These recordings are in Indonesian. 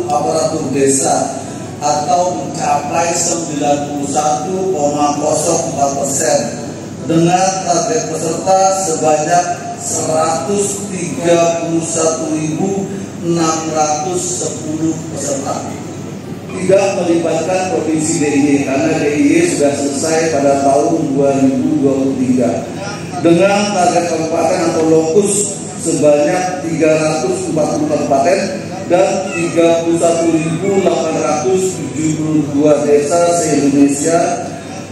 aparatur desa atau mencapai 91,04% dengan target peserta sebanyak 131.610 peserta. Tidak melibatkan Provinsi DIY karena DIY sudah selesai pada tahun 2023 dengan target kabupaten atau lokus sebanyak 340 kabupaten dan 31.872 desa se-Indonesia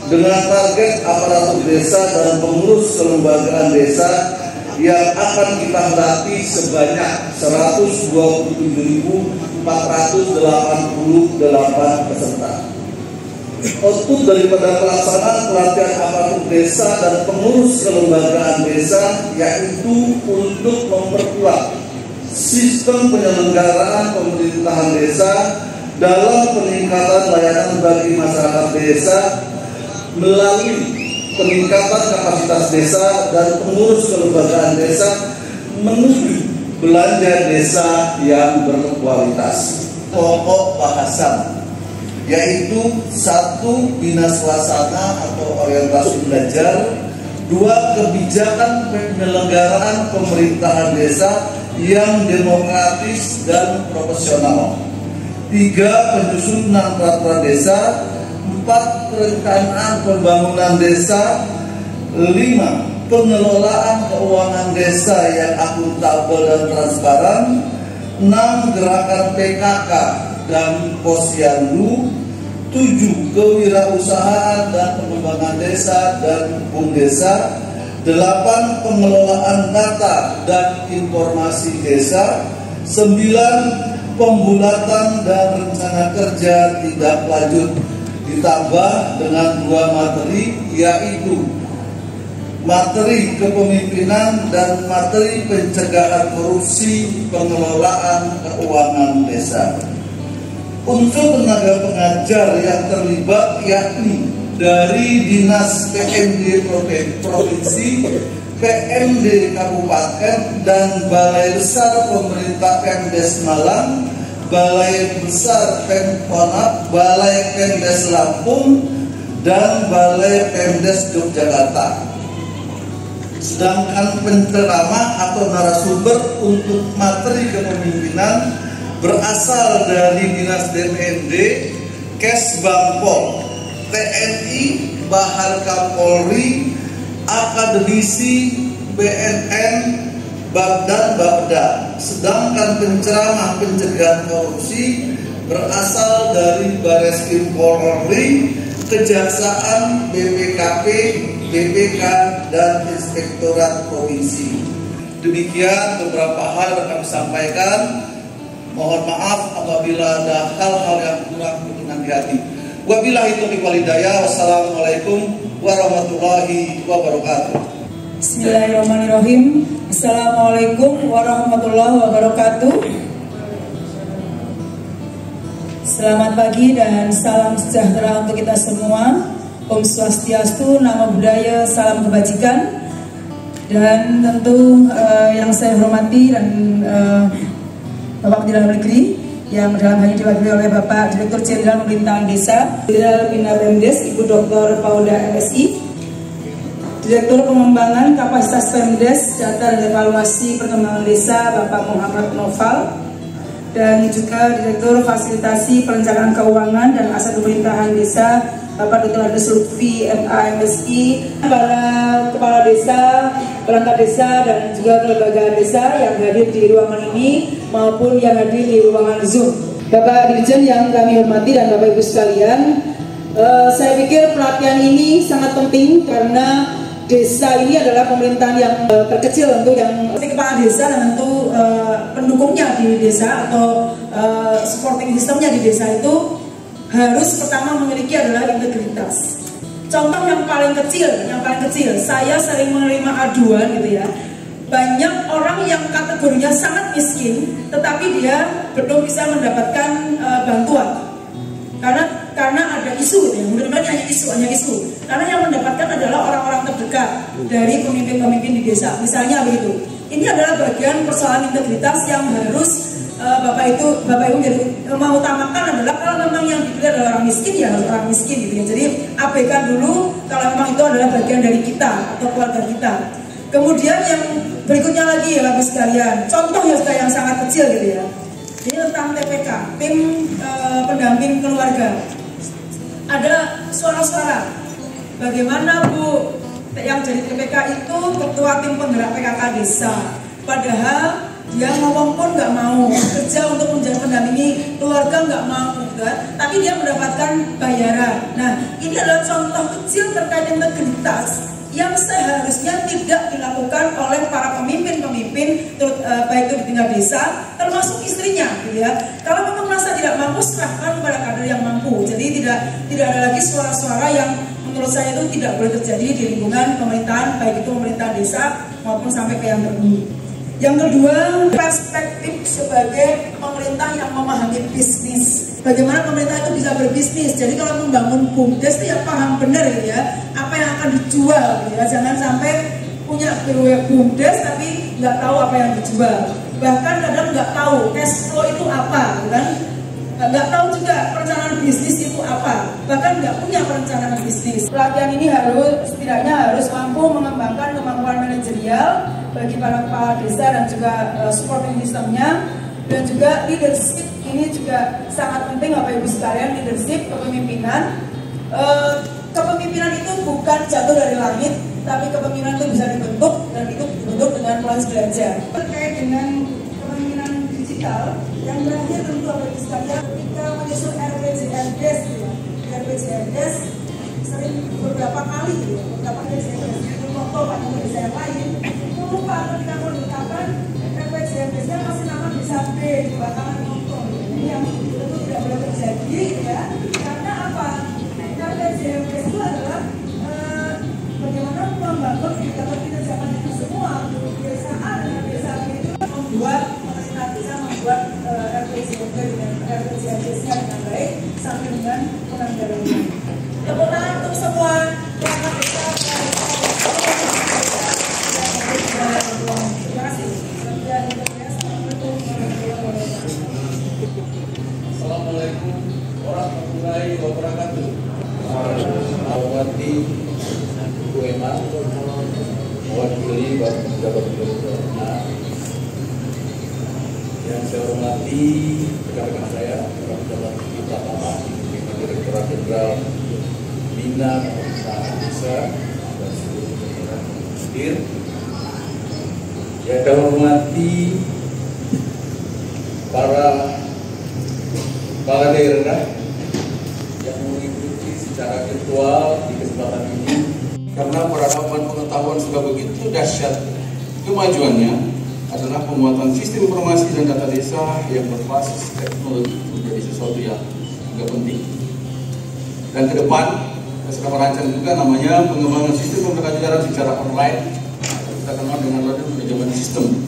dengan target aparatur desa dan pengurus kelembagaan desa yang akan kita latih sebanyak 127.488 peserta. Output daripada pelaksanaan pelatihan aparatur desa dan pengurus kelembagaan desa yaitu untuk memperkuat sistem penyelenggaraan pemerintahan desa dalam peningkatan layanan bagi masyarakat desa melalui peningkatan kapasitas desa dan pengurus kelembagaan desa menuju belanja desa yang berkualitas. Pokok bahasan yaitu 1. Bina swasana atau orientasi belajar, 2. Kebijakan penyelenggaraan pemerintahan desa yang demokratis dan profesional, 3. Penyusunan peraturan desa, 4. Perencanaan pembangunan desa, 5. Pengelolaan keuangan desa yang akuntabel dan transparan, 6. Gerakan PKK dan posyandu, 7. Kewirausahaan dan pengembangan desa dan desa, 8. Pengelolaan data dan informasi desa, 9. Pembulatan dan rencana kerja tindak lanjut ditambah dengan 2 materi yaitu materi kepemimpinan dan materi pencegahan korupsi pengelolaan keuangan desa. Unsur tenaga pengajar yang terlibat yakni dari Dinas PMD Provinsi, PMD Kabupaten, dan Balai Besar Pemerintah Pemdes Malang, Balai Besar Pemkot, Balai Pemdes Lampung, dan Balai Pemdes Yogyakarta. Sedangkan penceramah atau narasumber untuk materi kepemimpinan berasal dari Dinas DPD, Kesbangpol, TNI, Bahar Kapolri, akademisi, BNN, dan Bapda. Sedangkan penceramah pencegahan korupsi berasal dari Bareskrim Polri, Kejaksaan, BPKP, BPK, dan Inspektorat Provinsi. Demikian beberapa hal yang kami sampaikan. Mohon maaf apabila ada hal-hal yang kurang berkenan di hati. Wabillahi taufiq wal hidayah. Wassalamualaikum warahmatullahi wabarakatuh. Bismillahirrahmanirrahim. Assalamualaikum warahmatullahi wabarakatuh. Selamat pagi dan salam sejahtera untuk kita semua. Om Swastiastu, Namo Buddhaya, salam kebajikan. Dan tentu yang saya hormati dan Bapak Dalam Negeri yang dalam hal ini diwakili oleh Bapak Direktur Jenderal Pemerintahan Desa, Jenderal Bina Pemdes, Ibu Dr. Pauda MSI, Direktur Pengembangan Kapasitas Pemdes, Data dan Evaluasi Perkembangan Desa, Bapak Muhammad Noval, dan juga Direktur Fasilitasi Perencanaan Keuangan dan Aset Pemerintahan Desa, Bapak Dr. Ades Lutfi MAMSI, para kepala desa, perangkat desa, dan juga kelembagaan desa yang hadir di ruangan ini maupun yang hadir di ruangan Zoom. Bapak Dirjen yang kami hormati dan Bapak Ibu sekalian, saya pikir pelatihan ini sangat penting karena desa ini adalah pemerintahan yang terkecil untuk yang kepala desa dan tentu pendukungnya di desa atau supporting sistemnya di desa itu harus pertama memiliki adalah integritas. Contoh yang paling kecil, saya sering menerima aduan gitu ya. Banyak orang yang kategorinya sangat miskin, tetapi dia belum bisa mendapatkan bantuan. Karena ada isu, ya, benar-benar hanya isu. Karena yang mendapatkan adalah orang-orang terdekat dari pemimpin-pemimpin di desa. Misalnya begitu. Ini adalah bagian persoalan integritas yang harus Bapak Ibu kalau memang yang dipilih adalah orang miskin, ya harus orang miskin gitu ya. Jadi abaikan dulu kalau memang itu adalah bagian dari kita atau keluarga kita. Kemudian yang berikutnya lagi ya Bapak sekalian, contoh ya sudah yang sangat kecil gitu ya. Ini tentang TPK, tim pendamping keluarga. Ada suara-suara, bagaimana Bu yang jadi TPK itu ketua tim penggerak PKK desa, padahal dia ngomong pun nggak mau, kerja untuk menjadi pendampingi keluarga nggak mau juga, tapi dia mendapatkan bayaran. Nah, ini adalah contoh kecil terkait integritas yang seharusnya tidak dilakukan oleh para pemimpin-pemimpin, baik itu di tingkat desa, termasuk istrinya, gitu ya. Kalau memang merasa tidak mampu, serahkan kepada kader yang mampu. Jadi tidak ada lagi suara-suara yang menurut saya itu tidak boleh terjadi di lingkungan pemerintahan, baik itu pemerintahan desa maupun sampai ke yang tertinggi. Yang kedua, perspektif sebagai pemerintah yang memahami bisnis. Bagaimana pemerintah itu bisa berbisnis. Jadi kalau membangun BUMDes itu ya paham benar gitu ya, apa yang akan dijual gitu ya. Jangan sampai punya BUMDes tapi nggak tahu apa yang dijual. Bahkan kadang nggak tahu cash flow itu apa, gitu kan? Nggak tahu juga perencanaan bisnis itu apa, bahkan nggak punya perencanaan bisnis. Pelatihan ini setidaknya harus mampu mengembangkan kemampuan manajerial bagi para kepala desa dan juga supporting systemnya, dan juga leadership ini juga sangat penting Bapak Ibu sekalian. Leadership, kepemimpinan. Kepemimpinan itu bukan jatuh dari langit, tapi kepemimpinan itu bisa dibentuk, dan itu dibentuk dengan proses belajar. Terkait dengan kepemimpinan digital, yang terakhir tentu Bapak Ibu sekalian, ketika menyusun RPJMDes, RPJMDes sering beberapa kali itu contoh pada desa yang lain, itu lupa ketika menetapkan RPJMDesnya masih nama desa B di belakangan contoh. Ini yang tentu tidak boleh terjadi ya, karena apa? RPJMDes itu adalah bagaimana membangun indikator kinerja itu semua. Desa A dengan desa B itu membuat pemerintah desa membuat RPJMDes-nya dengan baik sampai dengan penanggalannya. Tepuk tangan untuk semua perangkat desa. Terima kasih. Assalamualaikum warahmatullahi wabarakatuh. Awati Bu Emma, mewakili Bapak Pejabat Gubernur. Yang saya hormati rekan-rekan saya, rekan-rekan kita Pratama, Direktur Jenderal Bina Pemerintahan Desa dan seluruh jajaran hadir. Yang saya hormati para kepala daerah yang mengikuti secara virtual di kesempatan ini, karena peradaban pengetahuan sudah begitu dahsyat kemajuannya, adalah penguatan sistem informasi dan data desa yang berbasis teknologi menjadi sesuatu yang juga penting. Dan ke depan kita sedang merancang juga namanya pengembangan sistem pembelajaran secara online, kita kenal dengan manajemen sistem,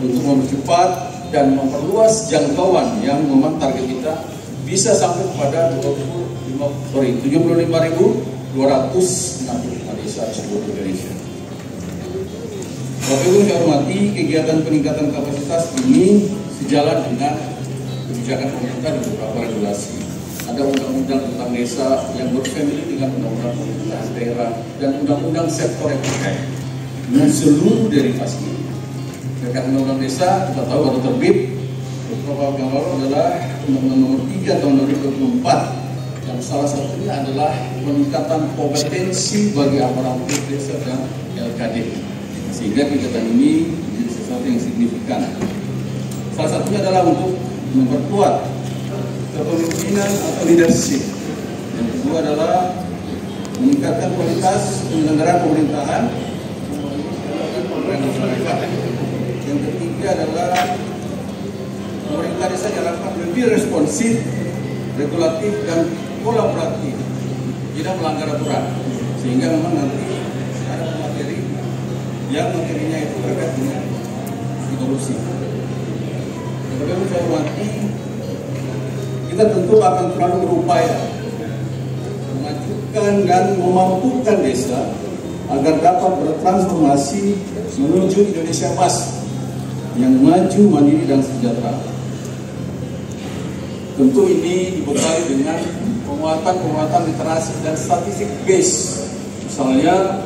untuk mempercepat dan memperluas jangkauan yang memang target kita bisa sampai kepada 75.265 desa di seluruh Indonesia. Bapak Ibu yang saya hormati, kegiatan peningkatan kapasitas ini sejalan dengan kebijakan pemerintah dan beberapa regulasi. Ada undang-undang tentang desa yang berfamili dengan undang-undang pemerintahan daerah dan undang-undang sektor yang terkait dengan seluruh derivasinya. Terkait undang-undang desa, kita tahu baru terbit beberapa waktu yang lalu adalah Undang-Undang Nomor 3 Tahun 2024, yang salah satunya adalah peningkatan kompetensi bagi aparatur desa dan LKD. Sehingga kegiatan ini menjadi sesuatu yang signifikan. Salah satunya adalah untuk memperkuat kepemimpinan atau leadership. Yang kedua adalah meningkatkan kualitas penyelenggaraan pemerintahan. Yang ketiga adalah pemerintah desa diharapkan lebih responsif, regulatif, dan kolaboratif, tidak melanggar aturan, sehingga memang nanti ada materi yang materinya itu terkait dengan korupsi. Kemudian saya hormati, kita tentu akan selalu berupaya memajukan dan memampukan desa agar dapat bertransformasi menuju Indonesia emas yang maju, mandiri, dan sejahtera. Tentu ini dibekali dengan penguatan literasi dan statistik base. Misalnya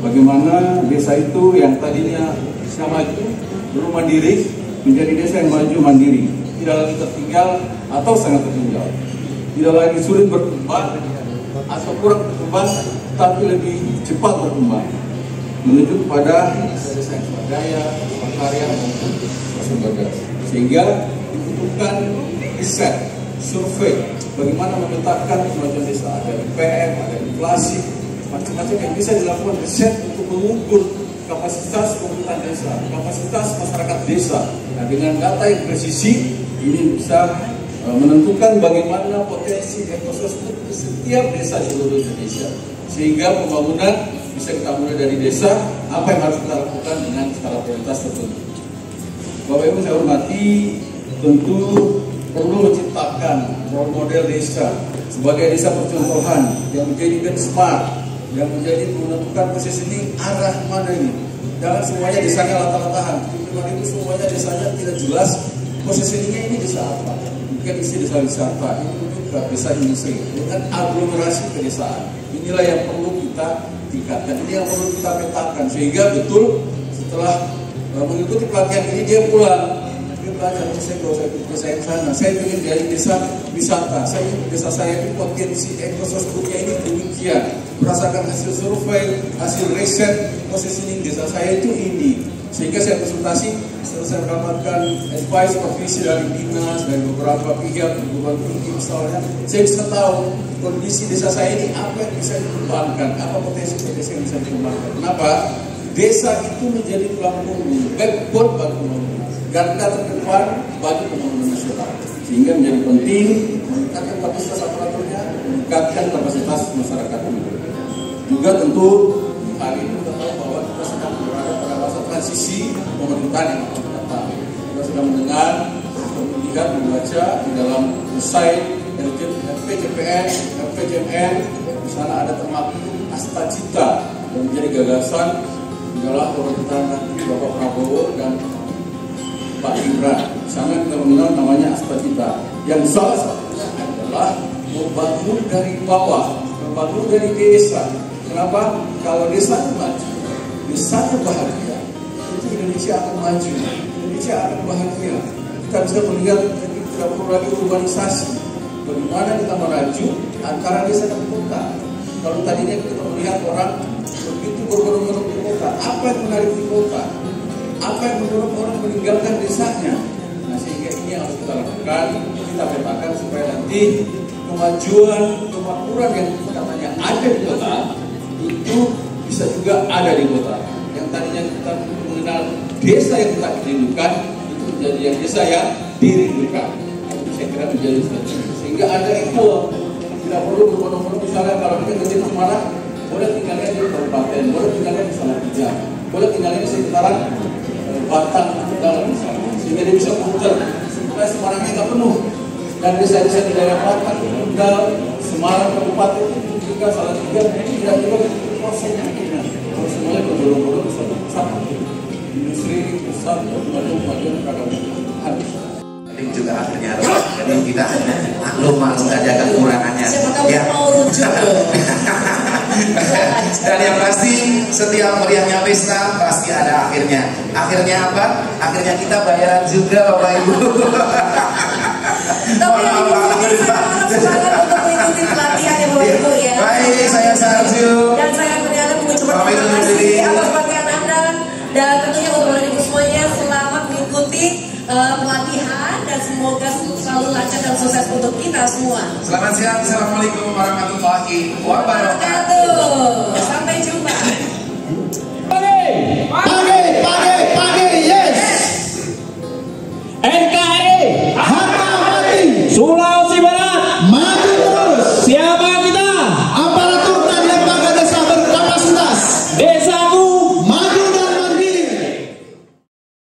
bagaimana desa itu yang tadinya bisa maju, belum mandiri, menjadi desa yang maju mandiri, tidak lagi tertinggal atau sangat tertinggal, tidak lagi sulit berkembang atau kurang berkembang, tapi lebih cepat berkembang, menuju kepada desa yang swadaya, karya maupun swasembada. Sehingga dibutuhkan riset, survei, bagaimana memetakan kemajuan desa. Ada IPM, ada inflasi, macam-macam yang bisa dilakukan riset untuk mengukur kapasitas pemerintahan desa, kapasitas masyarakat desa. Nah, dengan data yang presisi ini bisa menentukan bagaimana potensi ekosistem di setiap desa di seluruh Indonesia, sehingga pembangunan bisa kita mulai dari desa. Apa yang harus kita lakukan dengan skala prioritas tertentu. Bapak Ibu saya hormati, tentu perlu menciptakan role model desa sebagai desa percontohan yang menjadi benchmark, yang menjadi menentukan positioning arah mana ini. Jangan semuanya desanya lata-latahan. Itu semuanya desanya tidak jelas positioningnya ini desa apa. Mungkin isi desa wisata, itu juga desa industri dengan aglomerasi pedesaan. Inilah yang perlu kita tingkatkan, ini yang perlu kita petakan, sehingga betul setelah mengikuti pelatihan ini dia pulang, dia belajar, saya gak usah ikut desa yang sana, saya ingin dari desa wisata, saya ingin desa saya itu potensi ekosistemnya ini demikian, berdasarkan hasil survei, hasil riset, positioning desa saya itu ini. Sehingga saya konsultasi, setelah saya mendapatkan advice, supervisi dari dinas, dari beberapa pihak, beberapa tinggi misalnya, saya bisa tahu kondisi desa saya ini apa yang bisa dikembangkan, apa potensi desa yang bisa dikembangkan. Kenapa? Desa itu menjadi tulang punggung, backbone bagi pembangunan, garda terdepan bagi pembangunan nasional. Sehingga menjadi penting meningkatkan kapasitas aparaturnya, meningkatkan kapasitas masyarakat itu. Juga tentu hari ini kita tahu bahwa kita sedang berada pada masa transisi pemerintahan yang akan datang. Kita sudah mendengar, melihat, membaca di dalam website RPJPN, RPJMN, di sana ada termaktub Astacita yang menjadi gagasan adalah pemerintahan nanti Bapak Prabowo dan Pak Gibran. Di sana kita mengenal namanya Astacita, yang salah satunya adalah membangun dari bawah, membangun dari desa. Kenapa? Kalau desa itu maju, desa itu bahagia, itu Indonesia akan maju, Indonesia akan bahagia. Kita bisa melihat tidak perlu lagi urbanisasi. Bagaimana kita melaju antara desa dan kota. Kalau tadinya kita melihat orang begitu berbondong-bondong di kota, apa yang menarik di kota? Apa yang mendorong orang meninggalkan desanya? Nah, sehingga ini yang harus kita lakukan, kita petakan supaya nanti kemajuan, kemakmuran yang katanya ada di kota itu bisa juga ada di kota. Yang tadinya kita mengenal desa yang kita rindukan itu menjadi yang desa yang dirindukan. Itu saya kira menjadi strategi. Sehingga ada itu tidak perlu berbondong-bondong. Misalnya kalau kita kerja di Semarang, boleh tinggalnya di kabupaten, boleh tinggalnya di Salatiga, boleh tinggalnya di sekitaran Batang dalam misalnya, sehingga dia bisa putar supaya Semarangnya nggak penuh. Dan desa-desa di daerah Batang, Tegal, Semarang kabupaten itu juga Salatiga, tidak juga prosesnya ini. Kalau semuanya berbondong-bondong satu industri besar dan kemajuan harus. Ini juga akhirnya jadi kita maklum saja kekurangannya. Ya. Dan yang pasti setiap meriahnya pesta pasti ada akhirnya. Akhirnya apa? Akhirnya kita bayaran juga Bapak Ibu. Tapi semangat untuk mengikuti pelatihan ya Bapak Ibu ya. Baik, saya Sarju. Dan saya Kurniana mengucapkan terima kasih atas pelatihan Anda. Dan tentunya untuk Bapak Ibu semuanya selamat mengikuti pelatihan dan semoga selalu lancar dan sukses untuk kita semua. Selamat siang, assalamualaikum warahmatullahi wabarakatuh. Sampai jumpa. Pagi, yes. NKRI, harga mati. Sulawesi.